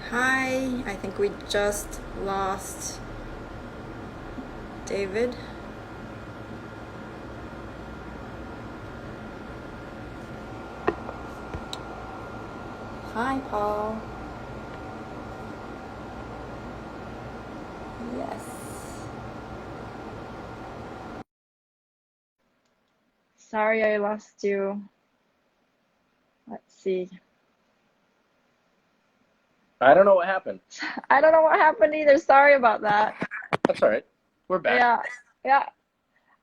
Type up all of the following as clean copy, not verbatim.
Hi, I think we just lost David. Hi, Paul. Yes. Sorry I lost you. Let's see. I don't know what happened. I don't know what happened either. Sorry about that. That's all right. We're back. Yeah, yeah.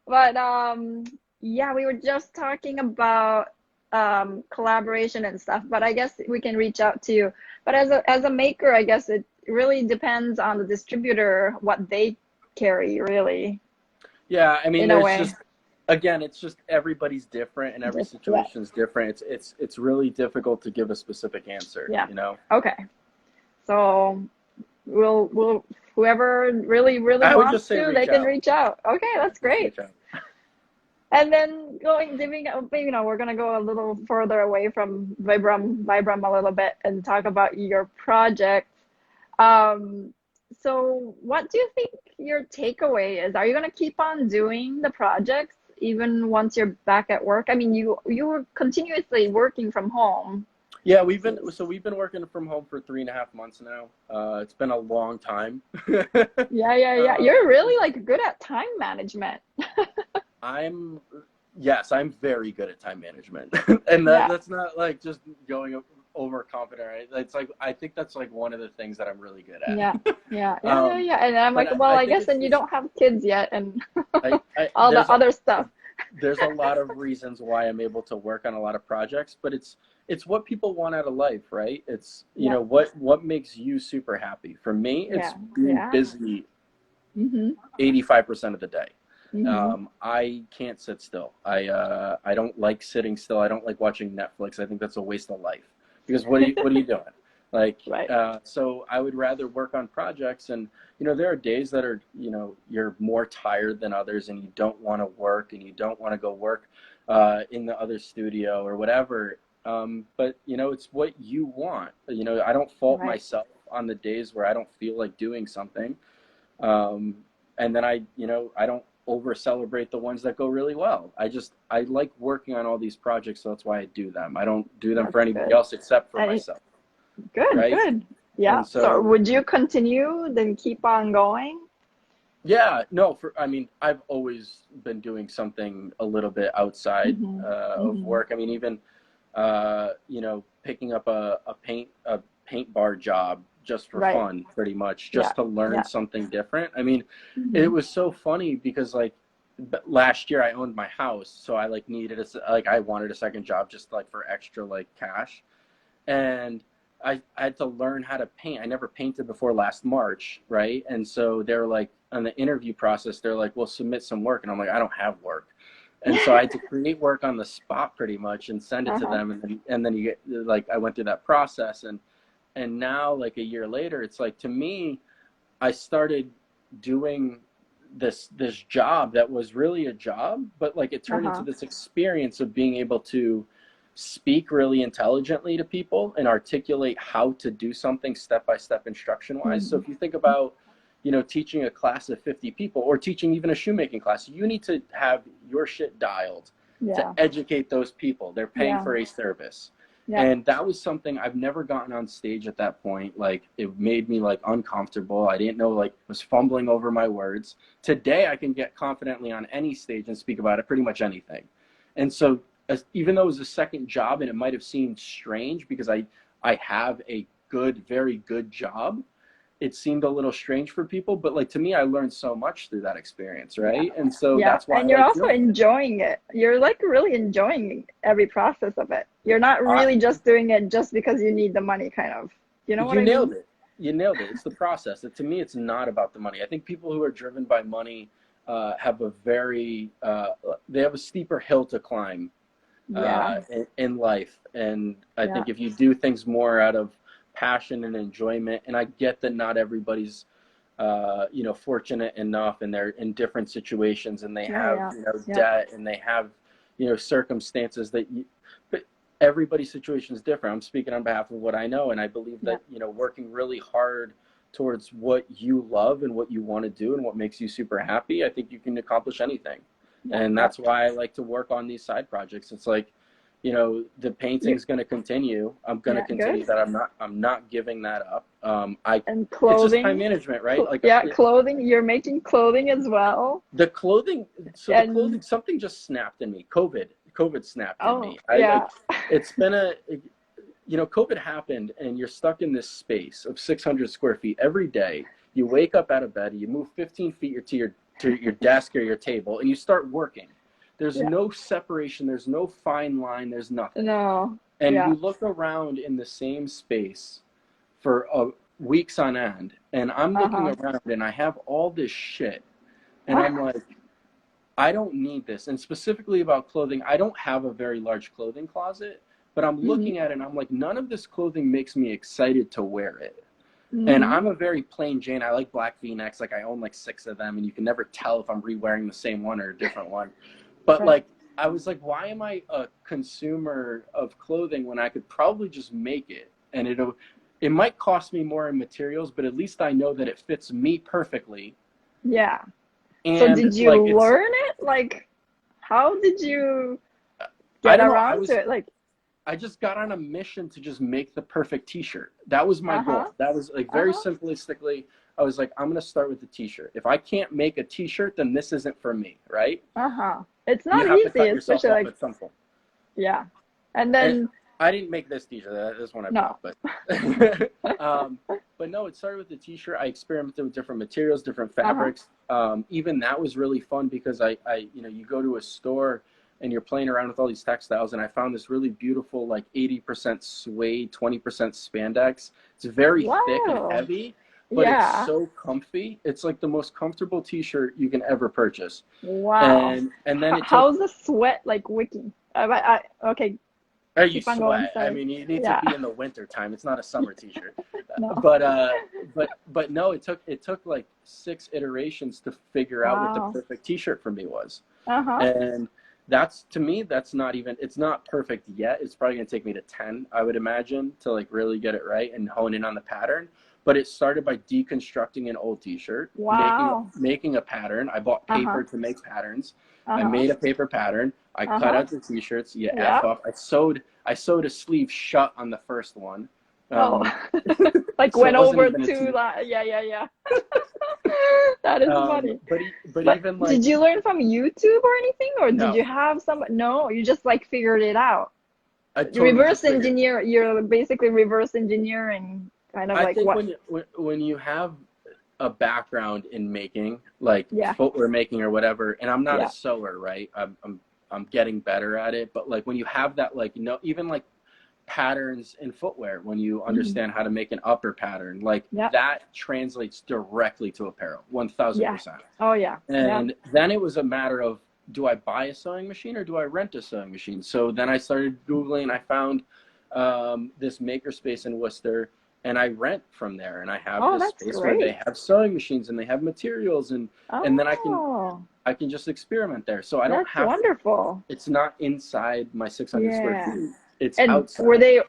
But yeah, we were just talking about collaboration and stuff, but I guess we can reach out to you. But as a maker, I guess it really depends on the distributor what they carry, really, Yeah, I mean, in a there's way. just again, it's just everybody's different and every Yeah, situation's different. It's really difficult to give a specific answer, yeah. you know? Okay. So we'll whoever really I would just wants say to, they reach can out. reach out. Okay, Yeah, that's just great. reach out. And then we're gonna go a little further away from Vibram a little bit and talk about your project. Um, so what do you think your takeaway is? Are you gonna keep on doing the projects even once you're back at work? I mean, you were continuously working from home. Yeah, So, we've been working from home for 3.5 months now. It's been a long time. yeah. Um, You're really like good at time management. I'm yes, I'm very good at time management. And Yeah. that's not like just going overconfident, right? It's like I think that's like one of the things that I'm really good Yeah, at. yeah. And I'm But like, well, I I think guess it's then you just don't have kids yet and I all the other stuff. there's a lot of reasons why I'm able to work on a lot of projects, but it's what people want out of life, right? It's Yeah, what makes you super happy. For me, it's yeah, being yeah. busy Mm-hmm. 85% of the day. Mm-hmm. I can't sit still. I don't like sitting still. I don't like watching Netflix. I think that's a waste of life because what are you doing? Like Right. so I would rather work on projects, and there are days that are you're more tired than others and you don't want to work and you don't want to go work in the other studio or whatever. But it's what you want. I don't fault Right. myself on the days where I don't feel like doing something. um, and then I don't over celebrate the ones that go really well. I like working on all these projects, so that's why I do them. I don't do them for That's anybody good. else except for And myself, good, right? good. Yeah. And So so would you continue, then keep on going? yeah, no, I mean, I've always been doing something a little bit outside Mm-hmm. of Mm-hmm. work. I mean, even picking up a paint bar job just for Right. fun, pretty much, Yeah. just to learn Yeah. something different. I mean, it Mm-hmm. was so funny because like last year I owned my house, so I like needed like I wanted a second job just like for extra like cash, and I had to learn how to paint. I never painted before last March, right? And so they're like, on the interview process, they're like, well, submit some work. And I'm like, I don't have work. And so I had to create work on the spot pretty much and send it to Uh-huh. them. And then you get like, I went through that process. And now like a year later, it's like, to me, I started doing this job that was really a job, but like it turned into Uh-huh. this experience of being able to speak really intelligently to people and articulate how to do something step by step instruction wise. So Mm-hmm. if you think about teaching a class of 50 people or teaching even a shoemaking class, you need to have your shit dialed to Yeah. educate those people. They're paying Yeah. for a service. Yeah. And that was something I've never gotten on stage at that point. Like it made me like uncomfortable. I didn't know, like was fumbling over my words. Today I can get confidently on any stage and speak about it, pretty much anything. And so even though it was a second job and it might have seemed strange because I have a very good job, it seemed a little strange for people, but like to me I learned so much through that experience, Yeah. right? And so Yeah. that's why I And you're like also doing it. enjoying it. You're like really enjoying every process of it. You're not I, really just doing it just because you need the money, kind of. You know what You I nailed mean? it. You nailed it. It's the process. To me, it's not about the money. I think people who are driven by money have they have a steeper hill to climb Yeah. in life. And I Yeah. think if you do things more out of passion and enjoyment, and I get that not everybody's, fortunate enough, and they're in different situations, and they Yeah. have, Yeah. Yeah. debt, and they have, circumstances that you, but everybody's situation is different. I'm speaking on behalf of what I know, and I believe Yeah. that, you know, working really hard towards what you love and what you want to do and what makes you super happy, I think you can accomplish anything. Yeah. And that's why I like to work on these side projects. It's like, you know, the painting's going to continue. I'm going to continue Good. that. I'm not giving that up. And It's just time clothing. management, right? Like, Yeah, clothing. You're making clothing as well. the clothing. So the And clothing, something just snapped in me. COVID snapped in oh, me. I like, yeah. it's been you know, COVID happened and you're stuck in this space of 600 square feet every day. You wake up out of bed, you move 15 feet to your desk or your table, and you start working. There's Yeah. no separation, there's no fine line, there's nothing. No. And Yeah. you look around in the same space for weeks on end, and I'm looking around and I have all this shit, and I'm like, I don't need this. And specifically about clothing, I don't have a very large clothing closet, but I'm looking at it and I'm like, none of this clothing makes me excited to wear it. And I'm a very plain Jane. I like black V-necks. Like, I own like 6 of them, and you can never tell if I'm re-wearing the same one or a different one. But like, I was like, why am I a consumer of clothing when I could probably just make it? And it might cost me more in materials, but at least I know that it fits me perfectly. Yeah. And so did you like, learn it? Like, how did you get around to it? Like, I just got on a mission to just make the perfect T-shirt. That was my goal. That was like very simplistically. I was like, I'm gonna start with the T-shirt. If I can't make a T-shirt, then this isn't for me, right? It's not you have easy, to cut yourself especially off like at some point. Yeah, and then And I didn't make this T-shirt. This one I bought, but but no, it started with the T-shirt. I experimented with different materials, different fabrics. Even that was really fun because I you know, you go to a store and you're playing around with all these textiles, and I found this really beautiful, like 80% suede, 20% spandex. It's very thick and heavy, but it's so comfy. It's like the most comfortable T-shirt you can ever purchase. Wow. And then how's the sweat like wicking? Okay. You sweat. I mean, you need to be in the winter time. It's not a summer T-shirt. No. But no, it took like 6 iterations to figure out what the perfect T-shirt for me was. And that's, to me, that's not even, it's not perfect yet. It's probably gonna take me to 10, I would imagine, to like really get it right and hone in on the pattern. But it started by deconstructing an old T-shirt, making a pattern. I bought paper to make patterns. I made a paper pattern. I cut out the T-shirts. F off. I sewed a sleeve shut on the first one. Like so went over to that. Yeah. That is funny. But even like, did you learn from YouTube or anything, or no. did you have some? No, you just like figured it out. Totally reverse engineer. You're basically reverse engineering, kind of. I like think when you have a background in making, like footwear making or whatever, and I'm not a sewer, right? I'm getting better at it, but like when you have that, like, you know, even like patterns in footwear, when you understand how to make an upper pattern, like that translates directly to apparel, 1000%. Oh yeah. And then it was a matter of, do I buy a sewing machine or do I rent a sewing machine? So then I started Googling. I found this makerspace in Worcester, and I rent from there, and I have this space where they have sewing machines and they have materials, and then I can just experiment there. So I don't have. That's wonderful. It's not inside my 600 square feet. It's and outside.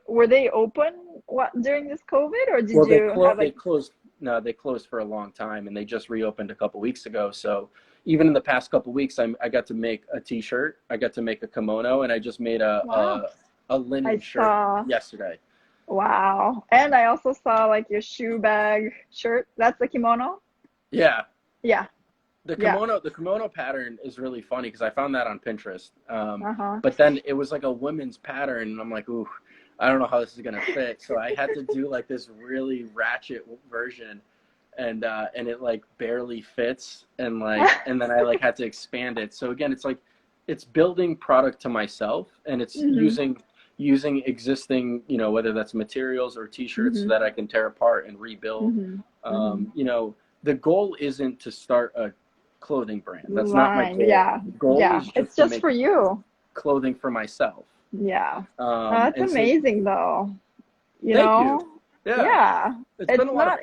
Were they open during this COVID, or did they closed? No, they closed for a long time, and they just reopened a couple weeks ago. So even in the past couple weeks, I got to make a T-shirt, I got to make a kimono, and I just made a linen shirt yesterday. Wow. And I also saw like your shoe bag shirt. That's the kimono? Yeah. Yeah. The kimono pattern is really funny because I found that on Pinterest. But then it was like a women's pattern, and I'm like, ooh, I don't know how this is gonna fit. So I had to do like this really ratchet version, and it like barely fits, and like and then I like had to expand it. So again, it's like it's building product to myself, and it's using existing, you know, whether that's materials or T-shirts that I can tear apart and rebuild. You know, the goal isn't to start a clothing brand. That's not my goal. The goal is it's just for you. Clothing for myself. Yeah. That's amazing, though. You know? Yeah. It's been a lot.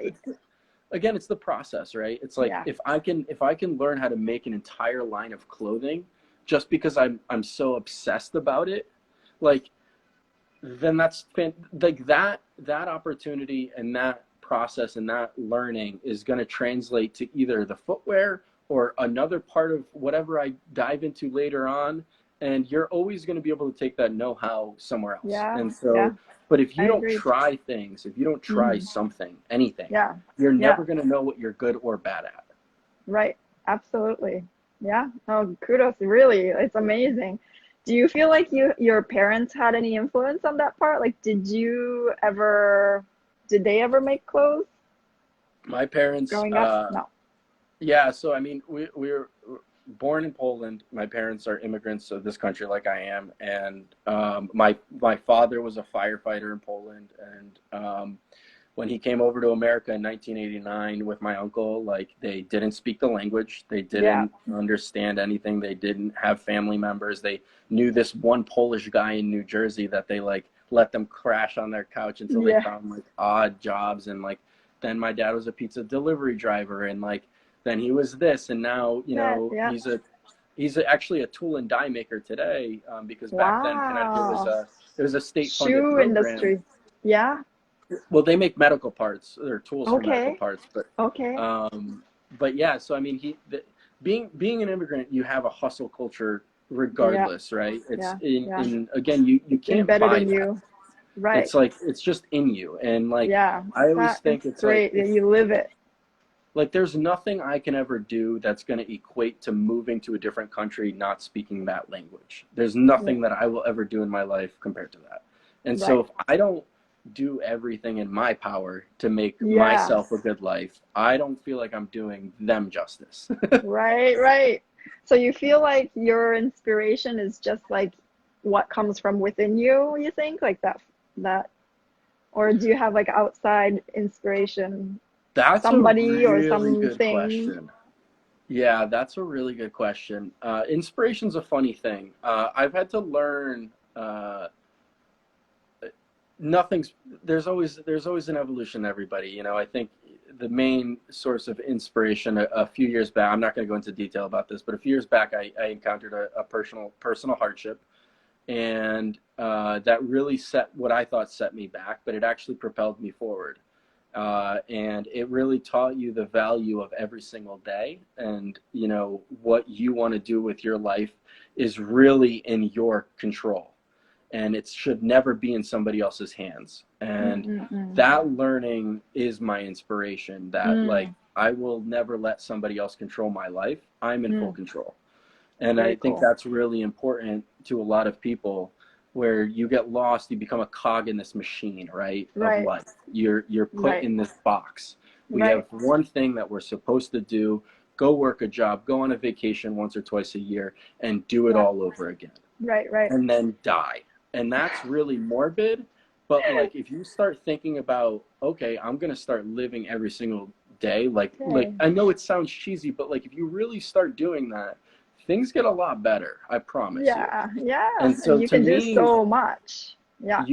Again, it's the process, right? It's like if I can learn how to make an entire line of clothing, just because I'm so obsessed about it, like then like that opportunity and that process and that learning is going to translate to either the footwear or another part of whatever I dive into later on. And you're always going to be able to take that know-how somewhere else. Yeah, And yeah, so, but if I you don't agree. try things, if you don't try Hmm. something, anything, Yeah, you're yeah, never going to know what you're good or bad at. right. Absolutely. Yeah. Oh, kudos. Really, it's amazing. Do you feel like your parents had any influence on that part? Like, did they ever make clothes My parents, growing up? No. yeah, so I mean, we were born in Poland. My parents are immigrants of this country, like I am, and my father was a firefighter in Poland, and when he came over to America in 1989 with my uncle, like they didn't speak the language, they Yeah. didn't understand anything, they didn't have family members. They knew this one Polish guy in New Jersey that they like let them crash on their couch until they Yeah. found like odd jobs, and like then my dad was a pizza delivery driver, and like then he was this, and now Yeah. Yeah. he's actually a tool and die maker today, because back then Connecticut was Wow. a state funded Shoe program. industry. Yeah. Well, they make medical parts or tools for medical Okay. parts, Okay. um, but yeah. So I mean, being an immigrant, you have a hustle culture Yeah. regardless, right? It's Yeah. Yeah. in again, you It's can't embedded buy in that. you. Right. It's like it's just in you, and like Yeah. I always That is think it's like great that you live it. like there's nothing I can ever do that's going to equate to moving to a different country not speaking that language. There's Yeah. nothing that I will ever do in my life compared to that. And so Right. if I don't do everything in my power to make Yeah. myself a good life, I don't feel like I'm doing them justice. Right. Right. So you feel like your inspiration is just like what comes from within you, you think? Like that, or do you have like outside inspiration, That's a somebody or really good something? question. Yeah, that's a really good question. Inspiration's a funny thing. I've had to learn nothing's there's always an evolution in everybody. I think the main source of inspiration a few years back, I'm not going to go into detail about this, but a few years back I encountered a personal hardship, and that really set what I thought set me back, but it actually propelled me forward. And it really taught you the value of every single day, and what you want to do with your life is really in your control, and it should never be in somebody else's hands. And Mm-mm-mm. that learning is my inspiration, that like Mm, I will never let somebody else control my life. I'm in full mm. control. And I Very think cool. that's really important to a lot of people, where you get lost, you become a cog in this machine, right, of Right. life. You're put Right. in this box. We have Right. one thing that we're supposed to do: go work a job, go on a vacation once or twice a year, and do it Yeah. all over again, Right. Right. and then die. And that's really morbid. But like if you start thinking about, okay, I'm gonna start living every single day, like Okay. I know it sounds cheesy, but like if you really start doing that, things get a lot better, I promise you. Yeah. Yeah. And And so you to can do me, so much. Yeah.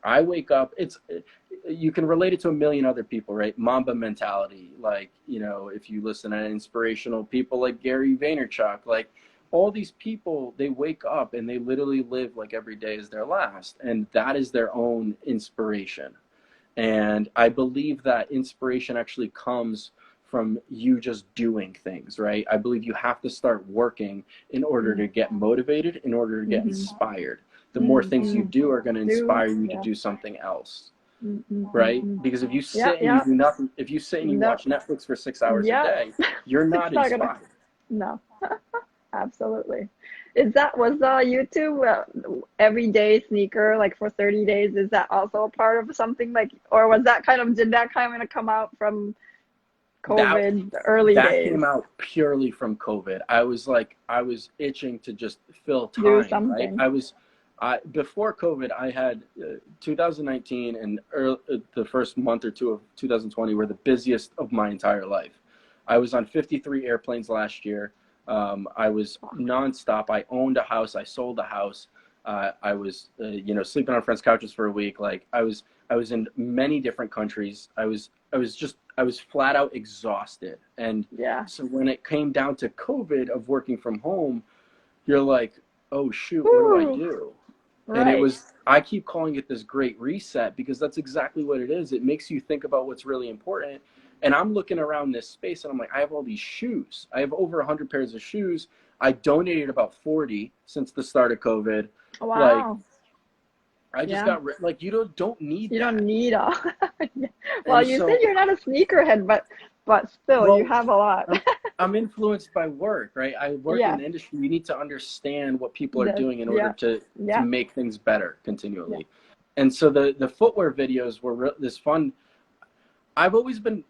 I wake up, you can relate it to a million other people, right? Mamba mentality. Like, if you listen to inspirational people like Gary Vaynerchuk, like all these people, they wake up and they literally live like every day is their last, and that is their own inspiration. And I believe that inspiration actually comes from you just doing things, right? I believe you have to start working in order Mm. to get motivated, in order to get Mm-hmm. inspired. The more Mm, things you mm. do are going to Do. inspire you to Yeah. do something else, Mm, mm, mm, right? mm. Because if you Yeah. sit and you Yeah. do nothing, if you sit and you No. watch Netflix for 6 hours a Yeah. day, you're It's not not gonna. inspired. No. Absolutely. Was YouTube everyday sneaker like for 30 days? Is that also a part of something like, or did that kind of come out from That COVID, the early that days? came out purely from COVID. I was itching to just fill Do time, right? something. Before COVID, I had 2019 and the first month or two of 2020 were the busiest of my entire life. I was on 53 airplanes last year. I was nonstop. I owned a house. I sold a house. I was, sleeping on friends' couches for a week. Like I was in many different countries. I was flat out exhausted. And Yeah. so when it came down to COVID of working from home, you're like, oh shoot, what do I Woo. do? And it Right. was, I keep calling it this great reset because that's exactly what it is. It makes you think about what's really important. And I'm looking around this space and I'm like, I have all these shoes. I have over 100 pairs of shoes. I donated about 40 since the start of COVID. Like, Wow. I just Yeah. got like, you don't need You don't that. need all. Well, And you said so, you're not a sneakerhead, but still, you well, have a lot. I'm influenced by work, right? I work in Yeah. the industry. You need to understand what people are That's doing in order yeah. to Yeah. make things better Yeah. continually. And so the footwear videos were this fun. I've always been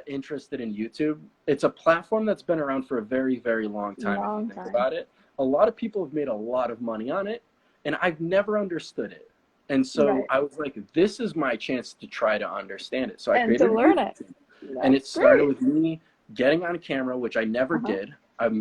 interested in YouTube. It's a platform that's been around for a very, very long time. If you Long think time. about it, a lot of people have made a lot of money on it, and I've never understood it. And so Right. I was like, this is my chance to try to understand it. So I And to created a learn it. YouTube, and That's it started great. with me getting on camera, which I never Uh-huh. did.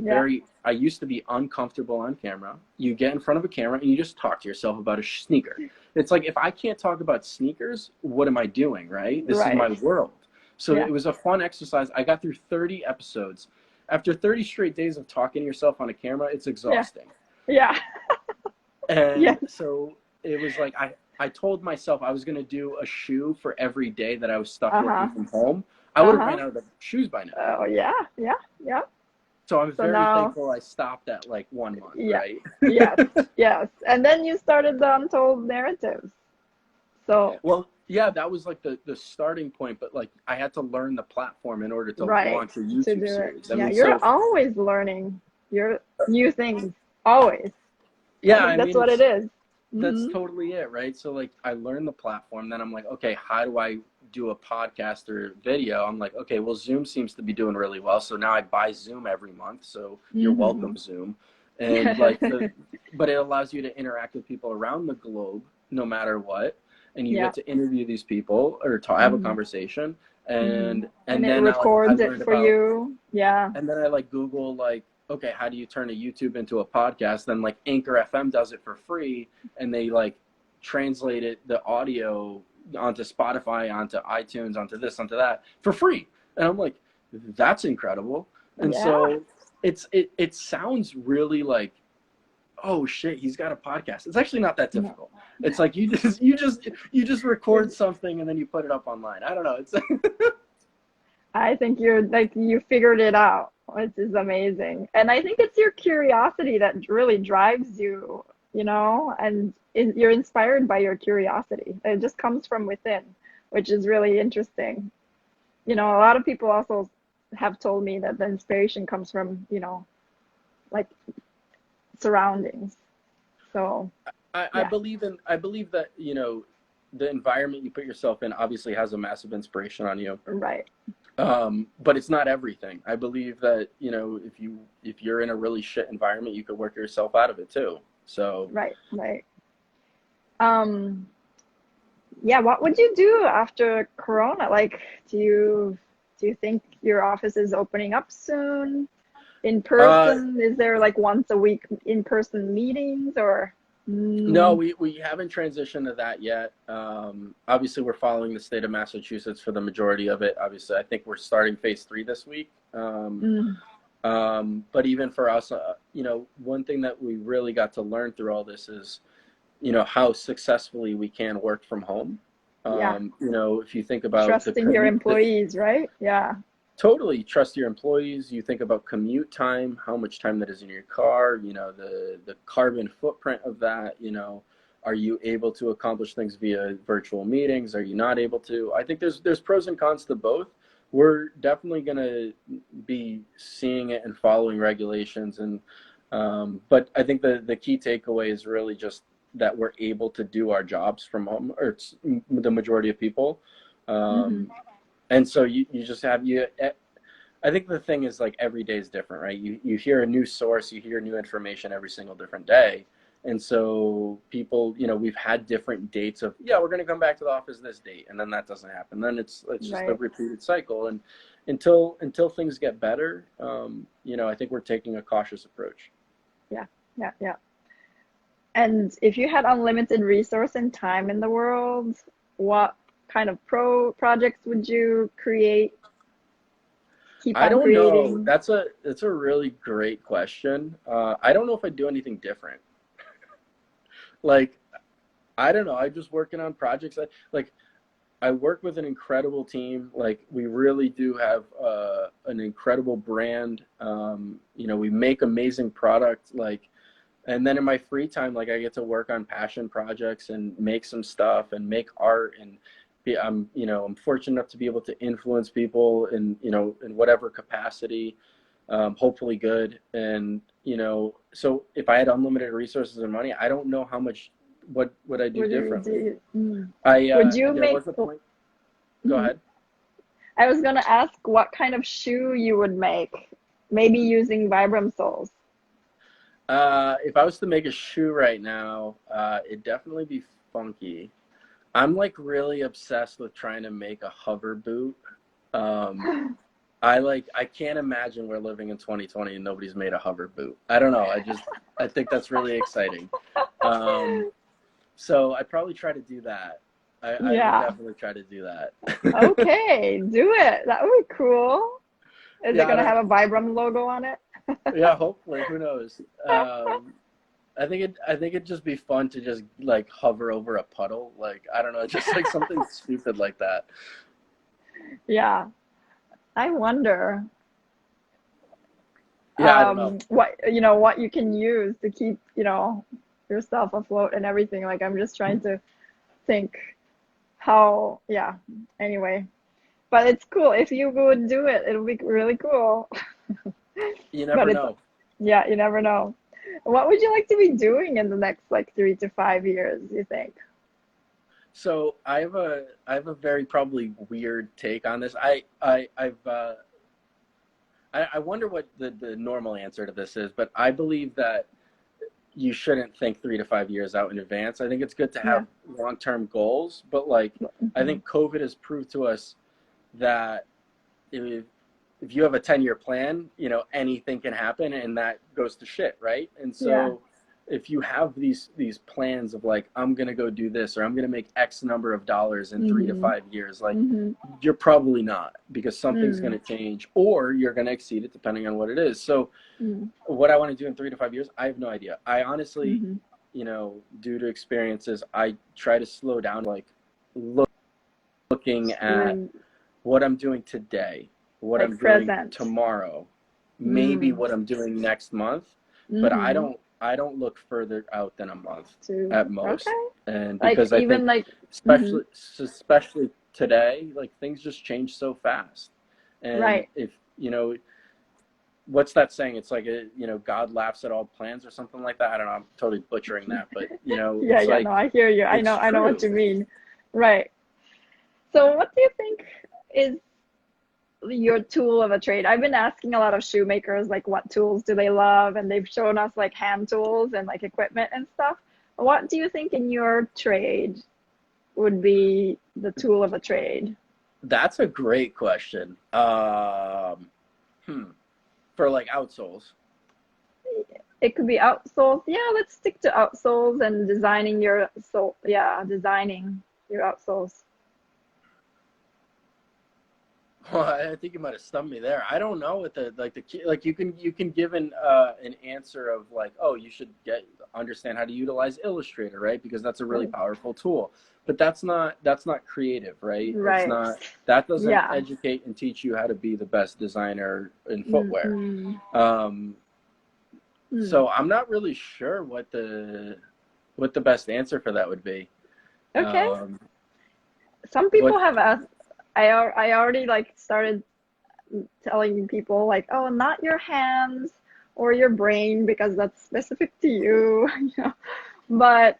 Yeah. I used to be uncomfortable on camera. You get in front of a camera and you just talk to yourself about a sneaker. It's like, if I can't talk about sneakers, what am I doing, right? This is my Right. world. So Yeah. it was a fun exercise. I got through 30 episodes. After 30 straight days of talking to yourself on a camera, it's Yeah. exhausting. Yeah. And Yes. so it was like, I told myself I was going to do a shoe for every day that I was stuck working Uh-huh. from home. I would have Uh-huh. ran out of shoes by now. Oh yeah. Yeah. Yeah. So I'm So very now, thankful I stopped at like 1 month, yeah. right? Yes. Yes. And then you started the Untold Narratives. So, Well, yeah, that was like the starting point, but like I had to learn the platform in order to right. launch a To YouTube do it. series. I Yeah. mean, You're so always learning your new things. Always. I yeah, think I that's mean, what it it's is. that's Mm-hmm. totally it, right? So like I learned the platform, then I'm like, okay, how do I do a podcast or video? I'm like, okay, well, Zoom seems to be doing really well, so now I buy Zoom every month. So you're welcome, Mm-hmm. Zoom. And like but it allows you to interact with people around the globe, no matter what, and you Yeah. get to interview these people or have a Mm-hmm. conversation, Mm-hmm. and And it then I records it learned for about, you. Yeah. and then I like Google like, okay, how do you turn a YouTube into a podcast? Then like Anchor FM does it for free, and they like translate it, the audio, onto Spotify, onto iTunes, onto this, onto that for free. And I'm like, that's incredible. And Yeah. so it sounds really like, oh shit, he's got a podcast. It's actually not that No. difficult. It's like you just record something and then you put it up online. I don't know. It's I think you're like you figured it out, which is amazing. And I think it's your curiosity that really drives you, and you're inspired by your curiosity. It just comes from within, which is really interesting. A lot of people also have told me that the inspiration comes from, like surroundings. So, I yeah, believe that, the environment you put yourself in obviously has a massive inspiration on you. right. But it's not everything. I believe that, if you're in a really shit environment, you could work yourself out of it too. So Right, right. Um, yeah, what would you do after Corona? Like, do you think your office is opening up soon? In uh person? Is there like once a week in-person meetings or no, mm, we haven't transitioned to that yet. Obviously we're following the state of Massachusetts for the majority of it. Obviously I think we're starting phase 3 this week. mm, But even for us, one thing that we really got to learn through all this is, how successfully we can work from home. yeah, If you think about trusting your employees, right? Yeah, totally trust your employees, you think about commute time, how much time that is in your car, the carbon footprint of that, are you able to accomplish things via virtual meetings? Are you not able to? I think there's pros and cons to both. We're definitely going to be seeing it and following regulations, and but I think the key takeaway is really just that we're able to do our jobs from home, or it's the majority of people. hmm um, and so you just have I think the thing is like every day is different, right? You hear a new source, you hear new information every single different day. And so people, we've had different dates of, yeah, we're going to come back to the office this date, and then that doesn't happen. Then it's just a right. repeated cycle. And until things get better, I think we're taking a cautious approach. Yeah, yeah, yeah. And if you had unlimited resource and time in the world, what kind of projects would you create, keep I on don't know. creating? That's a really great question. I don't know if I'd do anything different. Like I don't know. I'm just working on projects. Like I work with an incredible team. Like we really do have an incredible brand. You know, we make amazing product. Like, and then in my free time, like I get to work on passion projects and make some stuff and make art and I'm, you know, I'm fortunate enough to be able to influence people in, you know, in whatever capacity, hopefully good. And, you know, so if I had unlimited resources and money, I don't know how much, what would I do Would you differently? do? Would you There make? was a point. Go Mhm. ahead. I was gonna ask what kind of shoe you would make, maybe using vibram soles. If I was to make a shoe right now, it'd definitely be funky. I'm like really obsessed with trying to make a hover boot. Um, I can't imagine we're living in 2020 and nobody's made a hover boot. I don't know. I think that's really exciting. Um, so I'd probably try to do that. I would Yeah. definitely try to do that. Okay, do it. That would be cool. Is it Yeah, gonna have a vibram logo on it? yeah, hopefully. Who knows? I think it'd just be fun to just like hover over a puddle. Like, I don't know, just like something stupid like that. Yeah. I wonder Yeah, I don't know. what what you can use to keep, yourself afloat and everything. Like I'm just trying to think how, yeah. Anyway, but it's cool. If you would do it, it'll be really cool. You But never it's, know. yeah, you never know. What would you like to be doing in the next like 3 to 5 years, you think? So I have a very probably weird take on this. I wonder what the normal answer to this is, but I believe that you shouldn't think 3 to 5 years out in advance. I think it's good to Yeah. have long-term goals, but like I Mhm. think COVID has proved to us that if if you have a 10-year plan, you know, anything can happen and that goes to shit, right? And Yeah. so if you have these plans of like I'm going to go do this or I'm going to make X number of dollars in 3 to Mhm. 5 years, like Mhm. you're probably not because something's going Mm. to change or you're going to exceed it depending on what it is. So Mm. what I want to do in 3 to 5 years, I have no idea. I honestly, Mhm. you know, due to experiences, I try to slow down, like looking at Doing what I'm doing today, what I'm like doing present. tomorrow, maybe Mm. what I'm doing next month, but Mhm. I don't look further out than a month To at okay. most. And Like because I even think like mhm. especially today, like things just change so fast. And Right. if, you know, what's that saying? It's like you know, God laughs at all plans or something like that. I don't know. I'm totally butchering that, but you know, Yeah, it's yeah, no, like I hear you. it's I know what true. you mean. Right. So what do you think is your tool of a trade? I've been asking a lot of shoemakers like what tools do they love, and they've shown us like hand tools and like equipment and stuff. What do you think in your trade would be the tool of a trade? That's a great question. Hmm. For like outsoles. It could be outsoles. Yeah, let's stick to outsoles and designing your so yeah, designing your outsoles. Well, I think you might have stumped me there. I don't know what like you can give an answer of like, oh, you should get understand how to utilize Illustrator, right? Because that's a really Right. powerful tool. But that's not creative, right? It's Right. not that doesn't Yeah. educate and teach you how to be the best designer in footwear. Mm-mm. Um, Mm. so I'm not really sure what the best answer for that would be. Okay. Um, Some what people have asked. I already like started telling people like, oh, not your hands or your brain because that's specific to you, you know. But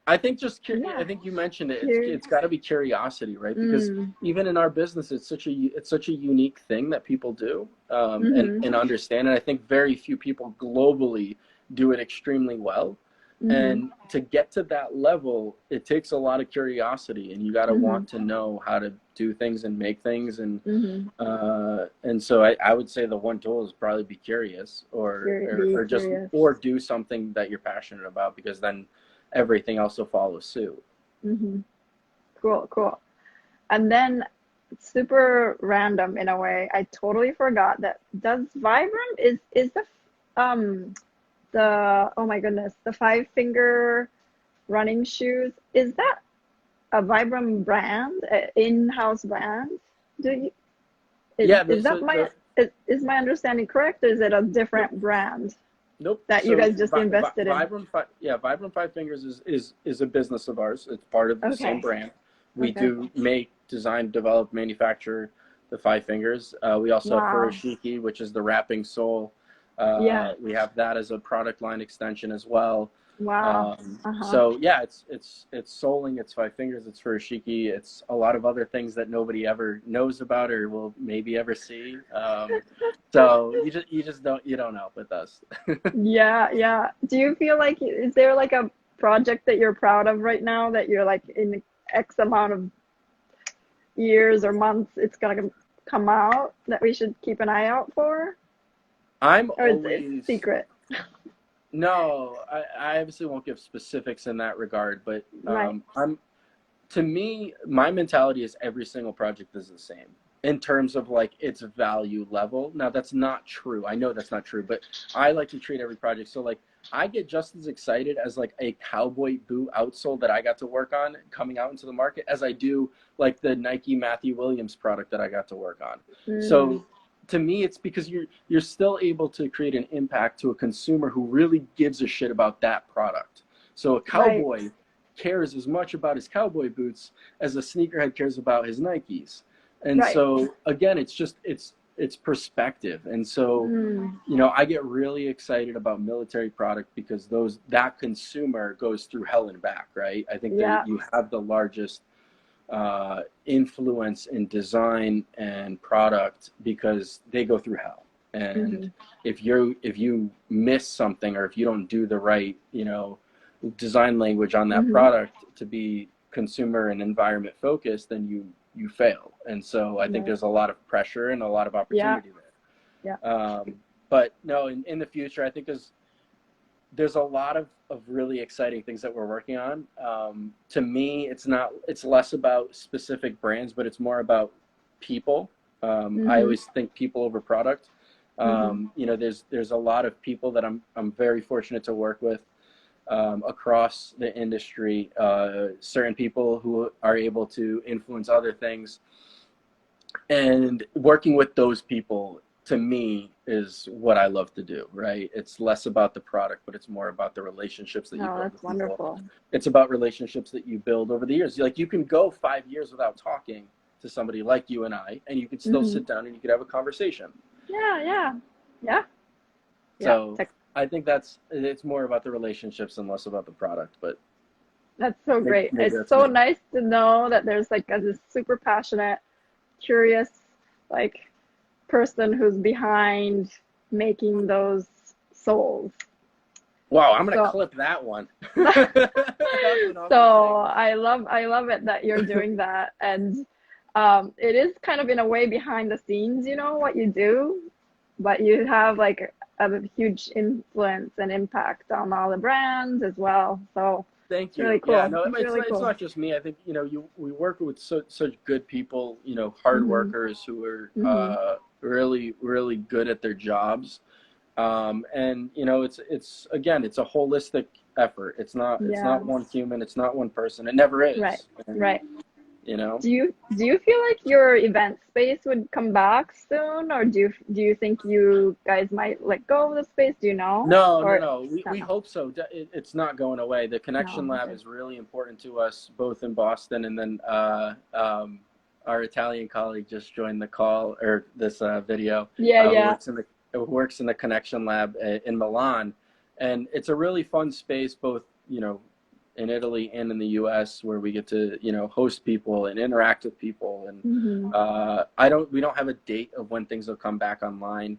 I think just I yeah, think you mentioned it. here. It's got to be curiosity, right? Because Mm, even in our business, it's such a unique thing that people do mm-hmm, and understand. And I think very few people globally do it extremely well. mm-hmm, And to get to that level, it takes a lot of curiosity, and you got to mm-hmm, want to know how to do things and make things. mm-hmm. And so I would say the one tool is probably be curious, Be or just curious. or do something that you're passionate about, because then everything else will follow suit. Mm-hmm. Cool, cool. And then super random in a way. I totally forgot that does Vibram is the oh my goodness, the five finger running shoes. Is that a Vibram brand, an in-house brand? Do you, Yeah, is that is my understanding correct, or is it a nope, different brand nope. that you So guys just invested in? Vibram Five Fingers is a business of ours. It's part of the same Okay. brand. We Okay. do make, design, develop, manufacture the Five Fingers. We also have Wow. Furoshiki, which is the wrapping sole. Yeah. We have that as a product line extension as well. Wow. Uh-huh. So yeah, it's soling, it's Five Fingers, it's Furoshiki, it's a lot of other things that nobody ever knows about or will maybe ever see. So you don't know with us. Yeah, yeah. Do you feel like, is there like a project that you're proud of right now that you're like in X amount of years or months it's gonna come out that we should keep an eye out for? I'm Or is it always secret? No, I obviously won't give specifics in that regard, but Right. to me, my mentality is every single project is the same in terms of like its value level. Now that's not true. I know that's not true, but I like to treat every project. So like I get just as excited as like a cowboy boot outsole that I got to work on coming out into the market as I do like the Nike Matthew Williams product that I got to work on. Mm, So to me, it's because you're still able to create an impact to a consumer who really gives a shit about that product. So a right, cowboy cares as much about his cowboy boots as a sneakerhead cares about his Nikes. And right. so again, it's perspective. And so, Mm, I get really excited about military product because that consumer goes through hell and back, right? I think yeah. you have the largest influence in design and product because they go through hell. And Hmm. if you miss something or if you don't do the right, design language on that Hmm. product to be consumer and environment focused, then you fail. And so I think Right. there's a lot of pressure and a lot of Yeah, opportunity yeah. there. But no, in the future, I think there's a lot of really exciting things that we're working on. To me, it's less about specific brands, but it's more about people. I Hmm. always think people over product. Hmm. There's a lot of people that I'm very fortunate to work with across the industry. Certain people who are able to influence other things, and working with those people to me is what I love to do, right? It's less about the product, but it's more about the relationships that you Oh, build that's with people. wonderful. It's about relationships that you build over the years. Like you can go 5 years without talking to somebody like you and I, and you could still Hmm. sit down and you could have a conversation. Yeah, yeah, yeah, yeah. So I think it's more about the relationships and less about the product, but That's so maybe, great. maybe It's that's so me. nice to know that there's like this super passionate, curious, like person who's behind making those souls. Wow, I'm going to So, clip that one. so That's an awesome statement. I love it that you're doing that, and it is kind of in a way behind the scenes, what you do, but you have like a huge influence and impact on all the brands as well. So Thank it's really you. Yeah, cool. no, It's it's really not, it's cool. not just me. I think we work with such good people, hard Mhm. workers who are Mhm. really really good at their jobs. And it's again, it's a holistic effort. It's not Yeah. one human. It's not one person. It never Right. is. And Right. you know. Do you feel like your event space would come back soon, or do you think you guys might let go of the space? Do you know? No, no, Or no. We no? hope so. It's not going away. The Connection No. Lab Okay. is really important to us, both in Boston and then our Italian colleague just joined the call or this video. Yeah. Who Yeah. works in the Connection Lab in Milan, and it's a really fun space, both in Italy and in the U.S., where we get to host people and interact with people. And Hmm. we don't have a date of when things will come back online,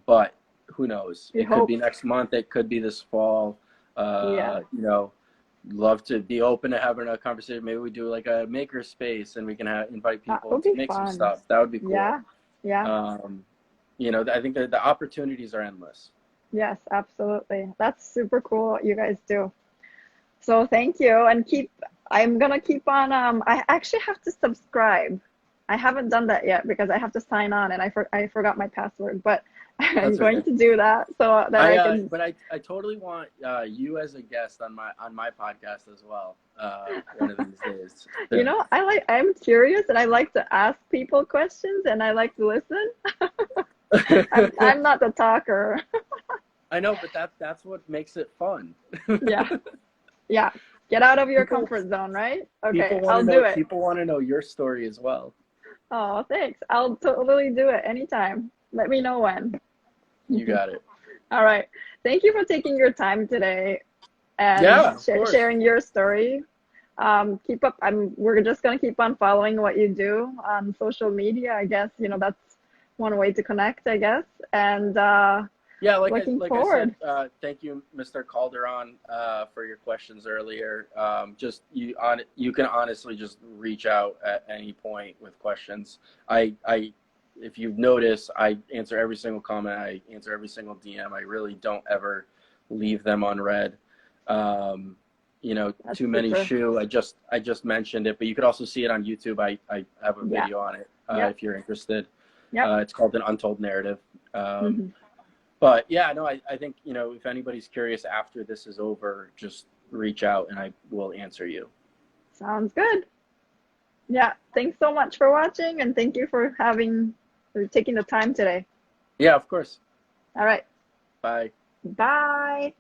but who knows? We It could hope. be next month. It could be this fall. Yeah. Love to be open to having a conversation. Maybe we do like a maker space and we can invite That people would to be make some fun. stuff. That would be cool. Yeah. Yeah. Um, I think that the opportunities are endless. Yes, absolutely. That's super cool what you guys do. So thank you, and I'm gonna keep on. I actually have to subscribe. I haven't done that yet because I have to sign on, and I forgot my password. But I'm That's going okay. to do that so that I can. But I totally want you as a guest on my podcast as well. One of these days. You Soon. know, I'm curious and I like to ask people questions and I like to listen. I'm not the talker. I know, but that's what makes it fun. Yeah. Yeah. Get out of your people comfort zone, right? Okay, I'll do know it. people want to know your story as well. Oh, thanks. I'll totally do it anytime. Let me know when. You got it. All right. Thank you for taking your time today Yeah, and of course. sharing your story. Keep up. We're just gonna keep on following what you do on social media. I guess, you know, that's one way to connect, I guess. And Yeah, looking I said, forward. thank you, Mr. Calderon, for your questions earlier. Just you can honestly just reach out at any point with questions. If you've noticed, I answer every single comment. I answer every single DM. I really don't ever leave them unread. You know, That's too many super. shoe. I just mentioned it, but you could also see it on YouTube. I have a Yeah. video on it Yep. if you're interested. Yep. It's called An Untold Narrative. Hmm. But yeah, no, I think, you know, if anybody's curious after this is over, just reach out and I will answer you. Sounds good. Yeah. Thanks so much for watching and thank you for taking the time today. Yeah, of course. All right. Bye. Bye.